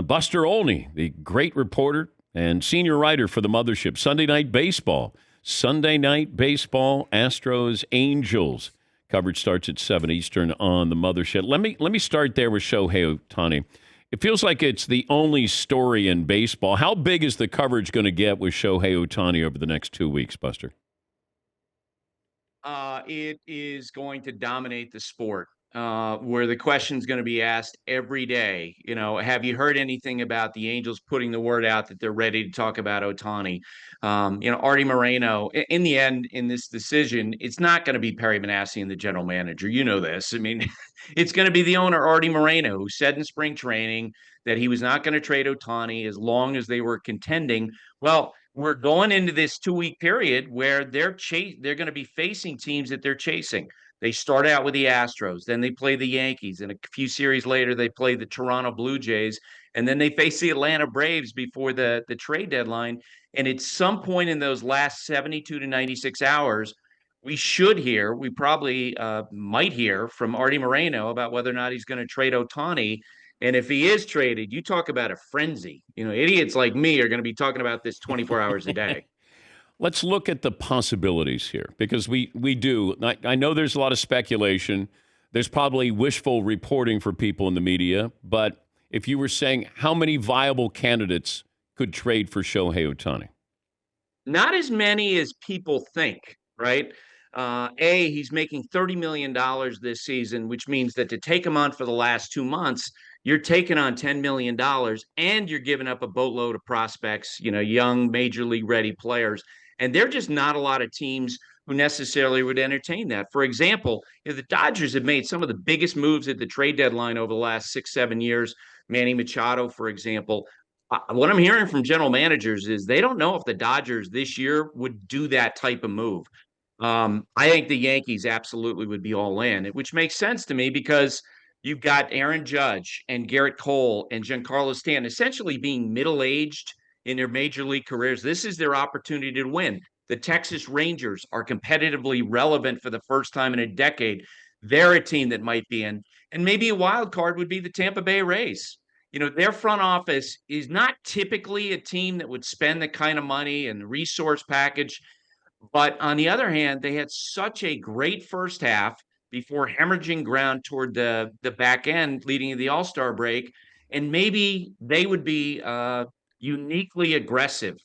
Buster Olney, the great reporter and senior writer for the Mothership. Sunday Night Baseball. Sunday Night Baseball, Astros, Angels. Coverage starts at 7 Eastern on the Mothership. Let me start there with Shohei Ohtani. It feels like it's the only story in baseball. How big is the coverage going to get with Shohei Ohtani over the next 2 weeks, Buster? It is going to dominate the sport, where the question's going to be asked every day. Have you heard anything about the Angels putting the word out that they're ready to talk about Ohtani? Artie Moreno, in the end, in this decision, it's not going to be Perry Manassian, the general manager. You know this. I mean, it's going to be the owner, Artie Moreno, who said in spring training that he was not going to trade Ohtani as long as they were contending. Well, we're going into this 2-week period where they're going to be facing teams that they're chasing. They start out with the Astros, then they play the Yankees, and a few series later they play the Toronto Blue Jays, and then they face the Atlanta Braves before the trade deadline. And at some point in those last 72 to 96 hours, we probably might hear from Artie Moreno about whether or not he's going to trade Ohtani. And if he is traded, you talk about a frenzy. Idiots like me are going to be talking about this 24 hours a day. Let's look at the possibilities here because we do. I know there's a lot of speculation. There's probably wishful reporting for people in the media. But if you were saying how many viable candidates could trade for Shohei Ohtani? Not as many as people think, right? He's making $30 million this season, which means that to take him on for the last 2 months, you're taking on $10 million and you're giving up a boatload of prospects, young major league ready players. And they're just not a lot of teams who necessarily would entertain that. For example, the Dodgers have made some of the biggest moves at the trade deadline over the last 6-7 years. Manny Machado, for example. What I'm hearing from general managers is they don't know if the Dodgers this year would do that type of move. I think the Yankees absolutely would be all in, which makes sense to me because you've got Aaron Judge and Garrett Cole and Giancarlo Stanton essentially being middle-aged in their major league careers. This is their opportunity to win. The Texas Rangers are competitively relevant for the first time in a decade. They're a team that might be in, and maybe a wild card would be the Tampa Bay Rays. Their front office is not typically a team that would spend the kind of money and resource package. But on the other hand, they had such a great first half before hemorrhaging ground toward the back end leading to the All-Star break. And maybe they would be uniquely aggressive.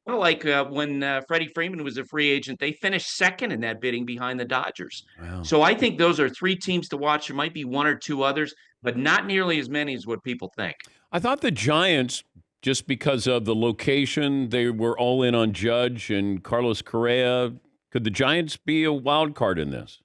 Well, like when Freddie Freeman was a free agent, they finished second in that bidding behind the Dodgers. Wow. So I think those are three teams to watch. There might be one or two others, but not nearly as many as what people think. I thought the Giants, just because of the location, they were all in on Judge and Carlos Correa. Could the Giants be a wild card in this?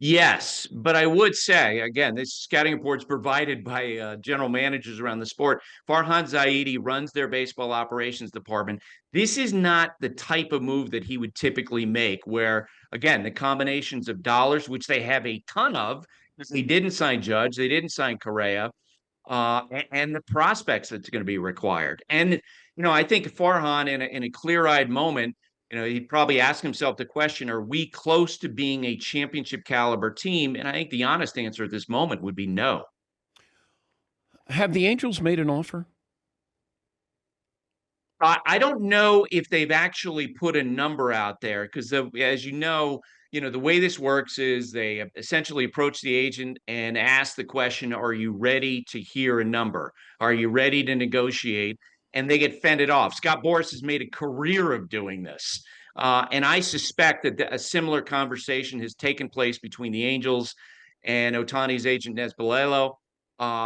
Yes, but I would say, again, this scouting report is provided by general managers around the sport. Farhan Zaidi runs their baseball operations department. This is not the type of move that he would typically make, where, again, the combinations of dollars, which they have a ton of, because they didn't sign Judge, they didn't sign Correa, and the prospects that's going to be required. And, I think Farhan, in a clear-eyed moment, he'd probably ask himself the question, are we close to being a championship caliber team? And I think the honest answer at this moment would be no. Have the Angels made an offer? I don't know if they've actually put a number out there because, as the way this works is they essentially approach the agent and ask the question, are you ready to hear a number? Are you ready to negotiate? And they get fended off. Scott Boras has made a career of doing this. And I suspect that a similar conversation has taken place between the Angels and Ohtani's agent, Nez Balelo,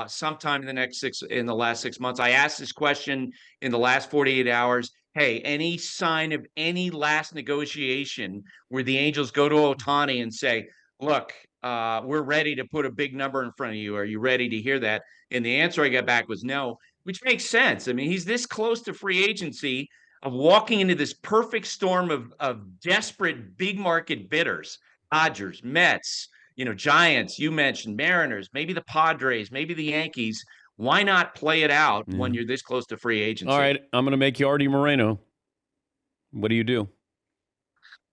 sometime in the last 6 months. I asked this question in the last 48 hours. Hey, any sign of any last negotiation where the Angels go to Ohtani and say, look, we're ready to put a big number in front of you. Are you ready to hear that? And the answer I got back was no, which makes sense. I mean, he's this close to free agency of walking into this perfect storm of desperate big market bidders, Dodgers, Mets, Giants, you mentioned Mariners, maybe the Padres, maybe the Yankees. Why not play it out when you're this close to free agency? All right, I'm going to make you Artie Moreno. What do you do?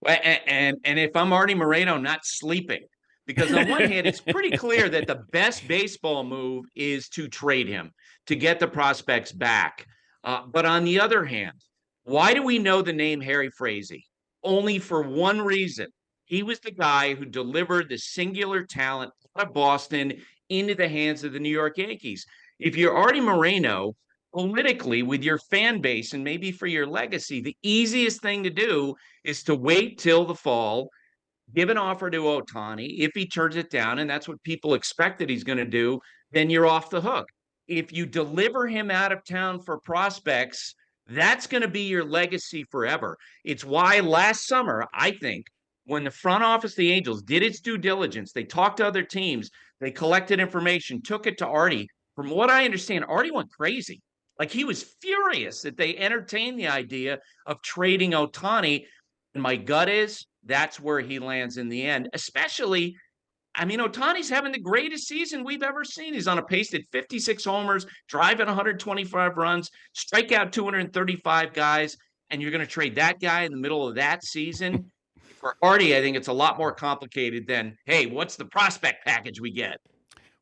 And if I'm Artie Moreno, not sleeping, because on one hand, it's pretty clear that the best baseball move is to trade him to get the prospects back. But on the other hand, why do we know the name Harry Frazee? Only for one reason. He was the guy who delivered the singular talent out of Boston into the hands of the New York Yankees. If you're Artie Moreno, politically, with your fan base and maybe for your legacy, the easiest thing to do is to wait till the fall, give an offer to Ohtani. If he turns it down, and that's what people expect that he's going to do, then you're off the hook. If you deliver him out of town for prospects, that's going to be your legacy forever. It's why last summer, I think, when the front office of the Angels did its due diligence, they talked to other teams, they collected information, took it to Artie. From what I understand, Artie went crazy. Like he was furious that they entertained the idea of trading Ohtani. And my gut is that's where he lands in the end, especially. I mean, Ohtani's having the greatest season we've ever seen. He's on a pace at 56 homers, driving 125 runs, strike out 235 guys, and you're going to trade that guy in the middle of that season. For Artie, I think it's a lot more complicated than, hey, what's the prospect package we get?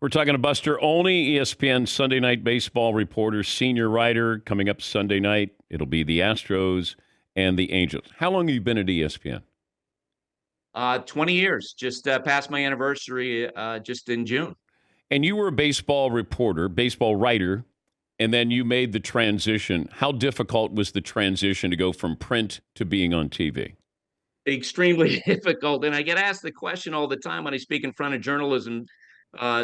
We're talking to Buster Olney, ESPN Sunday Night Baseball reporter, senior writer. Coming up Sunday night, it'll be the Astros and the Angels. How long have you been at ESPN? 20 years, just past my anniversary just in June. And you were a baseball reporter, baseball writer, and then you made the transition. How difficult was the transition to go from print to being on TV? Extremely difficult. And I get asked the question all the time when I speak in front of journalism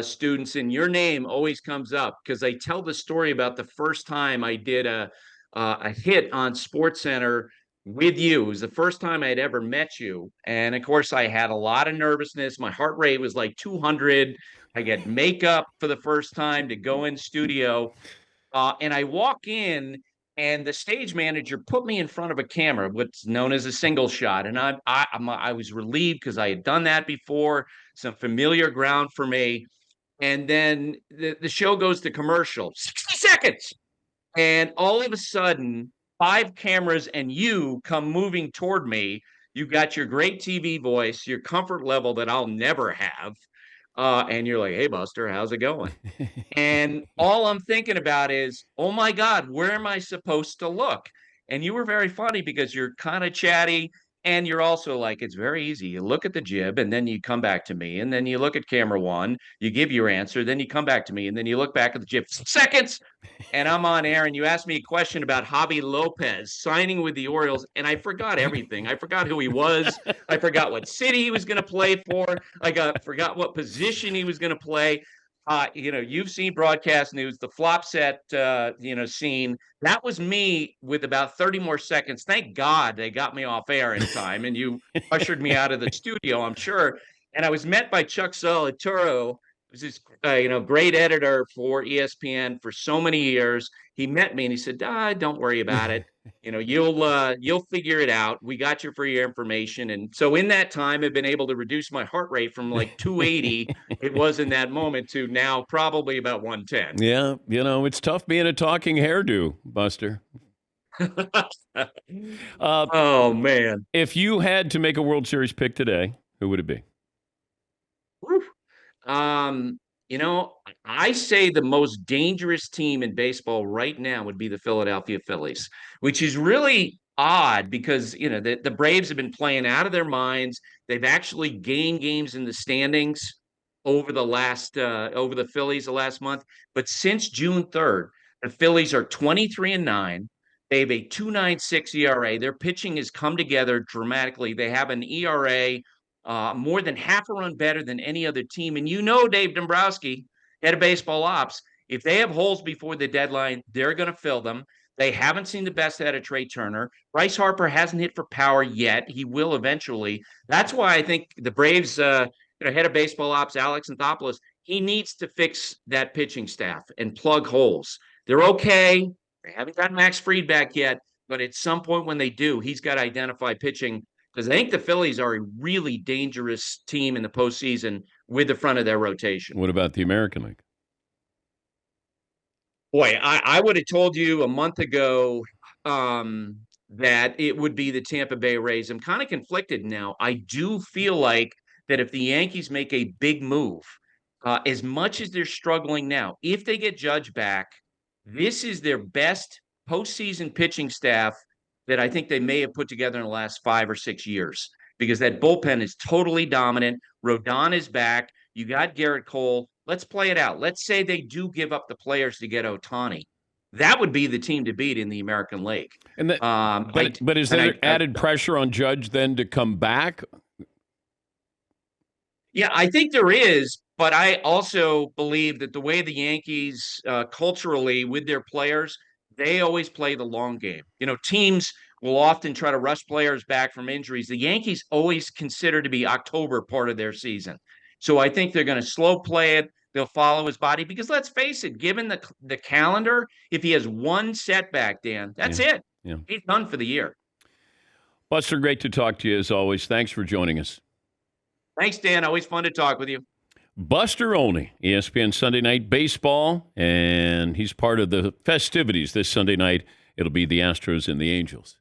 students, and your name always comes up because I tell the story about the first time I did a hit on SportsCenter with you. It was the first time I'd ever met you. And of course, I had a lot of nervousness. My heart rate was like 200. I get makeup for the first time to go in studio. And I walk in, and the stage manager put me in front of a camera, what's known as a single shot. And I was relieved because I had done that before, some familiar ground for me. And then the show goes to commercial, 60 seconds. And all of a sudden, 5 cameras and you come moving toward me. You got your great TV voice, your comfort level that I'll never have. And you're like, hey, Buster, how's it going? And all I'm thinking about is, oh my God, where am I supposed to look? And you were very funny because you're kind of chatty. And you're also like, it's very easy. You look at the jib and then you come back to me. And then you look at camera one, you give your answer, then you come back to me. And then you look back at the jib. Seconds. And I'm on air, and you asked me a question about Javi Lopez signing with the Orioles, and I forgot everything. I forgot who he was. I forgot what city he was going to play for. Forgot what position he was going to play. You've seen broadcast news, the flop set, scene. That was me with about 30 more seconds. Thank God they got me off air in time, and you ushered me out of the studio, I'm sure. And I was met by Chuck Solituro, who's this, great editor for ESPN for so many years. He met me and he said, don't worry about it. You'll figure it out. We got you for your information. And so in that time, I've been able to reduce my heart rate from like 280, it was in that moment, to now probably about 110. Yeah, it's tough being a talking hairdo, Buster. Oh, man. If you had to make a World Series pick today, who would it be? Whew. I say the most dangerous team in baseball right now would be the Philadelphia Phillies, which is really odd because, the Braves have been playing out of their minds. They've actually gained games in the standings over the Phillies the last month. But since June 3rd, the Phillies are 23-9. They have a 2.96 ERA. Their pitching has come together dramatically. They have an ERA more than half a run better than any other team. And Dave Dombrowski, head of baseball ops, if they have holes before the deadline, they're going to fill them. They haven't seen the best out of Trey Turner. Bryce Harper hasn't hit for power yet. He will eventually. That's why I think the Braves, head of baseball ops, Alex Anthopoulos, he needs to fix that pitching staff and plug holes. They're okay. They haven't got Max Fried back yet, but at some point when they do, he's got to identify pitching, because I think the Phillies are a really dangerous team in the postseason with the front of their rotation. What about the American League? Boy, I would have told you a month ago that it would be the Tampa Bay Rays. I'm kind of conflicted now. I do feel like that if the Yankees make a big move, as much as they're struggling now, if they get Judge back, this is their best postseason pitching staff that I think they may have put together in the last 5 or 6 years, because that bullpen is totally dominant. Rodon is back. You got Garrett Cole. Let's play it out. Let's say they do give up the players to get Ohtani. That would be the team to beat in the American League. And but is there added pressure on Judge then to come back? Yeah, I think there is, but I also believe that the way the Yankees culturally with their players, they always play the long game. Teams will often try to rush players back from injuries. The Yankees always consider to be October part of their season. So I think they're going to slow play it. They'll follow his body because let's face it, given the calendar, if he has one setback, Dan, that's it. Yeah. He's done for the year. Buster, great to talk to you as always. Thanks for joining us. Thanks, Dan. Always fun to talk with you. Buster Olney, ESPN Sunday Night Baseball, and he's part of the festivities this Sunday night. It'll be the Astros and the Angels.